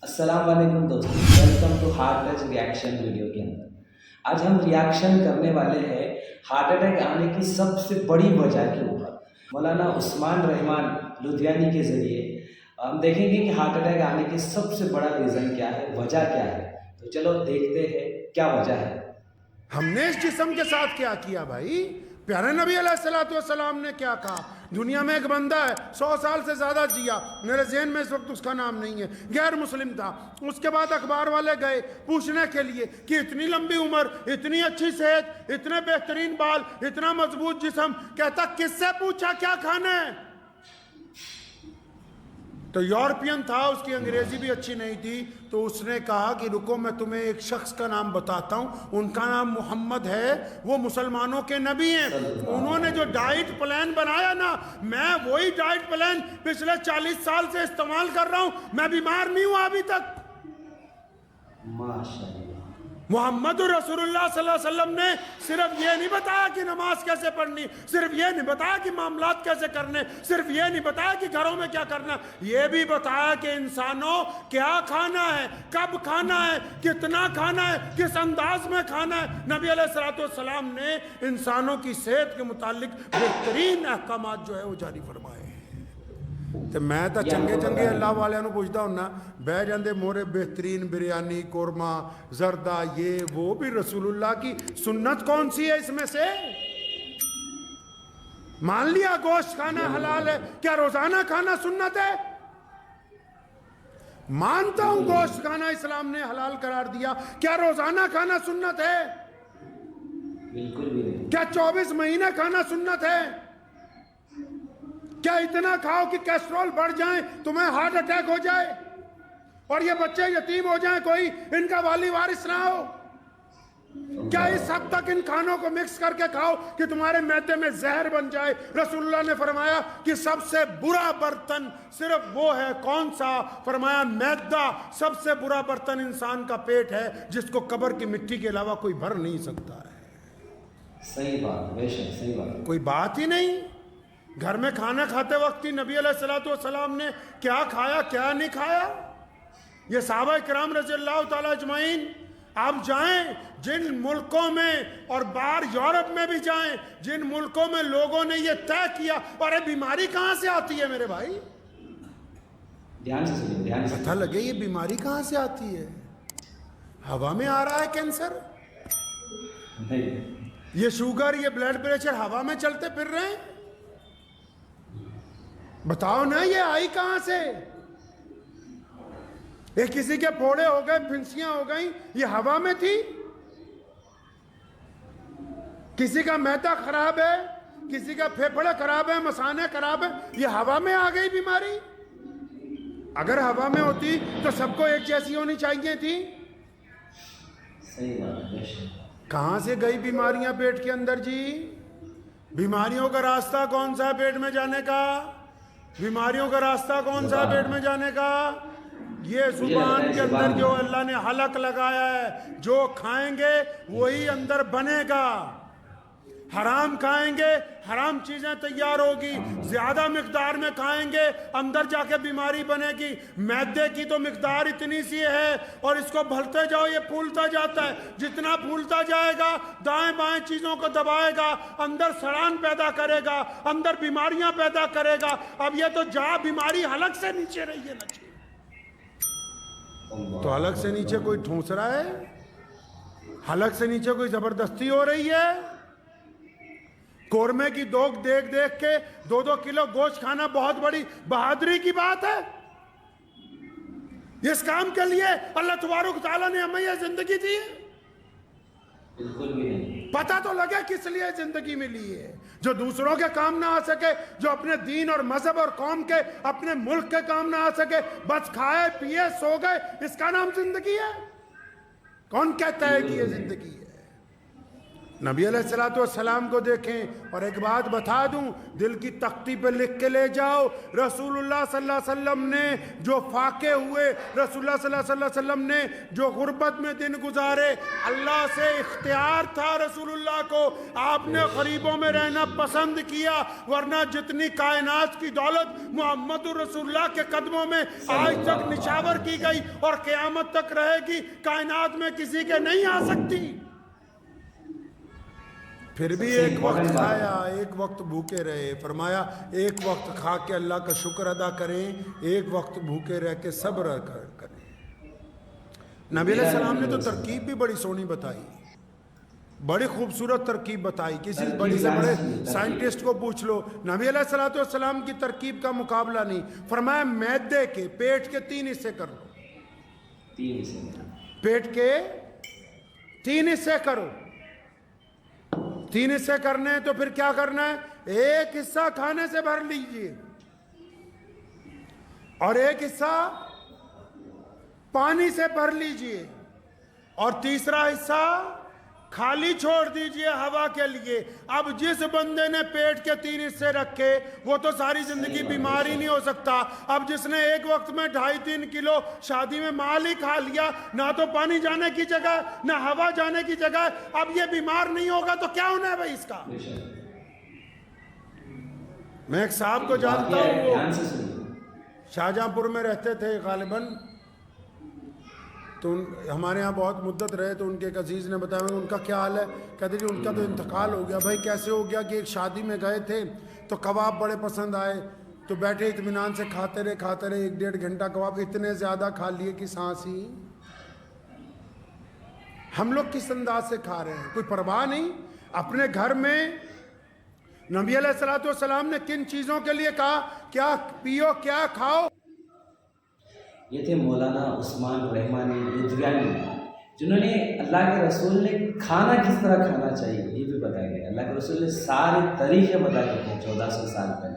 अस्सलाम वालेकुम दोस्तों, welcome to heart touch reaction video के अंदर। आज हम रिएक्शन करने वाले हैं हार्ट अटैक आने की सबसे बड़ी वजह के ऊपर। मौलाना उस्मान रहमान लुधियानी के ज़रिए हम देखेंगे कि हार्ट अटैक आने की सबसे बड़ा रीज़न क्या है, वजह क्या है। तो चलो देखते हैं क्या वजह है। हमने इस जिस्म के साथ क्या किया भाई? प्यारे नबी अलैहिस्सलाम ने क्या कहा? दुनिया में एक बंदा है 100 साल से ज्यादा जिया, मेरे ज़हन में इस वक्त उसका नाम नहीं है, गैर मुस्लिम था। उसके बाद अखबार वाले गए पूछने के लिए कि इतनी लंबी उम्र, इतनी अच्छी सेहत, इतने बेहतरीन बाल, इतना मजबूत जिस्म, कहता किससे पूछा क्या खाना है? तो यूरोपियन था, उसकी अंग्रेजी भी अच्छी नहीं थी, तो उसने कहा कि रुको मैं तुम्हें एक शख्स का नाम बताता हूँ, उनका नाम मोहम्मद है, वो मुसलमानों के नबी हैं। उन्होंने जो डाइट प्लान बनाया ना, मैं वही डाइट प्लान पिछले 40 साल से इस्तेमाल कर रहा हूँ, मैं बीमार नहीं हुआ अभी तक। माशाअल्लाह। मोहम्मद रसूलुल्लाह सल्लल्लाहु अलैहि वसल्लम ने सिर्फ ये नहीं बताया कि नमाज कैसे पढ़नी, सिर्फ ये नहीं बताया कि मामलात कैसे करने, सिर्फ ये नहीं बताया कि घरों में क्या करना, ये भी बताया कि इंसानों क्या खाना है, कब खाना है, कितना खाना है, किस अंदाज में खाना है। नबी अलैहिस्सलाम ने इंसानों की सेहत के मुतालिक बेहतरीन अहकामात जो है वो जारी फरमाए। ਤੇ ਮੈਂ ਤਾਂ ਚੰਗੇ ਚੰਗੇ ਅੱਲਾਹ ਵਾਲਿਆਂ ਨੂੰ ਪੁੱਛਦਾ ਹੁੰਨਾ, ਬਹਿ ਜਾਂਦੇ ਮੋਰੇ बेहतरीन बिरयानी, कोरमा, जर्दा, ये वो भी रसूलुल्लाह की सुन्नत कौन सी है इसमें से? मान लिया गोश्त खाना हलाल है, क्या रोजाना खाना सुन्नत है? मानता हूं गोश्त खाना इस्लाम ने हलाल करार दिया, क्या रोजाना खाना सुन्नत है? बिल्कुल भी नहीं। क्या 24 महीने खाना सुन्नत है? क्या इतना खाओ कि कोलेस्ट्रॉल बढ़ जाए, तुम्हें हार्ट अटैक हो जाए और ये बच्चे यतीम हो जाएं, कोई इनका वाली वारिस ना हो? क्या इस हद तक इन खानों को मिक्स करके खाओ कि तुम्हारे मैदे में जहर बन जाए? रसूलुल्लाह ने फरमाया कि सबसे बुरा बर्तन सिर्फ वो है, कौन सा? फरमाया मैदा। सबसे बुरा बर्तन इंसान का पेट है, जिसको कब्र की मिट्टी के अलावा कोई भर नहीं सकता है। सही बात, बेशक सही बात। कोई बात ही नहीं। घर में खाना खाते वक्त ही नबी अलैहिस्सलाम ने क्या खाया क्या नहीं खाया, ये सहाबा किराम रज़ियल्लाहु ताला अजमाइन। आप जाएं जिन मुल्कों में और बाहर यूरोप में भी जाएं, जिन मुल्कों में लोगों ने ये तय किया, अरे बीमारी कहां से आती है मेरे भाई? ध्यान से सुनिए, ध्यान से। पता लगे ये बीमारी कहां से आती है? हवा में आ रहा है कैंसर, नहीं। ये शुगर, ये ब्लड प्रेशर हवा में चलते फिर रहे हैं। बताओ ना ये आई कहां से? ये किसी के फोड़े हो गए, फिंसियां हो गई, ये हवा में थी। किसी का मैदा खराब है, किसी का फेफड़े खराब है, मसाने खराब है, ये हवा में आ गई बीमारी। अगर हवा में होती तो सबको एक जैसी होनी चाहिए थी। सही बात। कहां से गई बीमारियां पेट के अंदर जी? बीमारियों का रास्ता कौन सा पेट में जाने का? बीमारियों का रास्ता कौन सा पेट में जाने का? ये जुबान के अंदर जो अल्लाह ने हलक लगाया है, जो खाएंगे वही अंदर बनेगा। हराम खाएंगे, हराम चीजें तैयार होगी, ज्यादा मिकदार में खाएंगे, अंदर जाके बीमारी बनेगी। मैदे की तो मिकदार इतनी सी है और इसको भरते जाओ ये फूलता जाता है। जितना फूलता जाएगा दाएं बाएं चीजों को दबाएगा, अंदर सड़ान पैदा करेगा, अंदर बीमारियां पैदा करेगा। अब ये तो बीमारी हलक से नीचे रही है ना, तो हलक से नीचे कोई ठूंस रहा है, हलक से नीचे कोई जबरदस्ती हो रही है। कोरमे की दोग देख देख के 2-2 किलो गोश्त खाना बहुत बड़ी बहादुरी की बात है। इस काम के लिए अल्लाह तबारक तआला ने हमें यह जिंदगी दी है। बिल्कुल भी नहीं। पता तो लगे किस लिए जिंदगी मिली है, जो दूसरों के काम ना आ सके, जो अपने दीन और मजहब और कौम के, अपने मुल्क के काम ना आ सके, बस खाए पिए सो गए, इसका नाम जिंदगी है? कौन कहता है कि यह जिंदगी है? नबी अलैहिस्सलाम को देखें और एक बात बता दूं, दिल की तख्ती पे लिख के ले जाओ, रसूलुल्लाह सल्लल्लाहु अलैहि वसल्लम ने जो फाके हुए, रसूलुल्लाह सल्लल्लाहु अलैहि वसल्लम ने जो गुर्बत में दिन गुजारे, अल्लाह से इख्तियार था रसूलुल्लाह को, आपने गरीबों में रहना पसंद किया, वरना जितनी कायनात की दौलत मोहम्मद रसूलुल्लाह के कदमों में आज तक निछावर की गई और क़यामत तक रहेगी, कायनात में किसी के नहीं आ सकती। फिर भी एक वक्त खाया, एक वक्त भूखे रहे। फरमाया एक वक्त खा के अल्लाह का शुक्र अदा करें, एक वक्त भूखे रह के सब्र करें। नबी अलैहि सलाम ने तो तरकीब भी बड़ी सोहनी बताई, बड़ी खूबसूरत तरकीब बताई। किसी बड़ी से बड़े साइंटिस्ट को पूछ लो, नबी अलैहि सलाम की तरकीब का मुकाबला नहीं। फरमाया मैदे के पेट के 3 हिस्से कर लो, 3 हिस्से, पेट के 3 हिस्से करो। 3 हिस्से करने हैं तो फिर क्या करना है, एक हिस्सा खाने से भर लीजिए और एक हिस्सा पानी से भर लीजिए और तीसरा हिस्सा खाली छोड़ दीजिए हवा के लिए। अब जिस बंदे ने पेट के 3 हिस्से रखे वो तो सारी जिंदगी बीमार ही नहीं हो सकता। अब जिसने एक वक्त में 2.5-3 किलो शादी में माल ही खा लिया, ना तो पानी जाने की जगह ना हवा जाने की जगह, अब ये बीमार नहीं होगा तो क्या होना है भाई इसका। मैं एक साहब को जानता हूँ, शाहजहांपुर में रहते थे गालिबन, तो हमारे यहाँ बहुत मुद्दत रहे। तो उनके एक अजीज़ ने बताया उनका क्या हाल है, कहते जी उनका तो इंतकाल हो गया। भाई कैसे हो गया कि एक शादी में गए थे तो कबाब बड़े पसंद आए, तो बैठे इत्मीनान से खाते रहे 1-1.5 घंटा कबाब, इतने ज़्यादा खा लिए कि सांस ही। हम लोग किस अंदाज से खा रहे हैं, कोई परवाह नहीं। अपने घर में नबी अलैहिस्सलाम ने किन चीज़ों के लिए कहा, क्या पियो क्या खाओ। ये थे मौलाना उस्मान रहमानी लुधियानी, जिन्होंने अल्लाह के रसूल ने खाना किस तरह खाना चाहिए ये भी बताया गया। अल्लाह के रसूल ने सारे तरीके बताए थे 1400 साल पहले।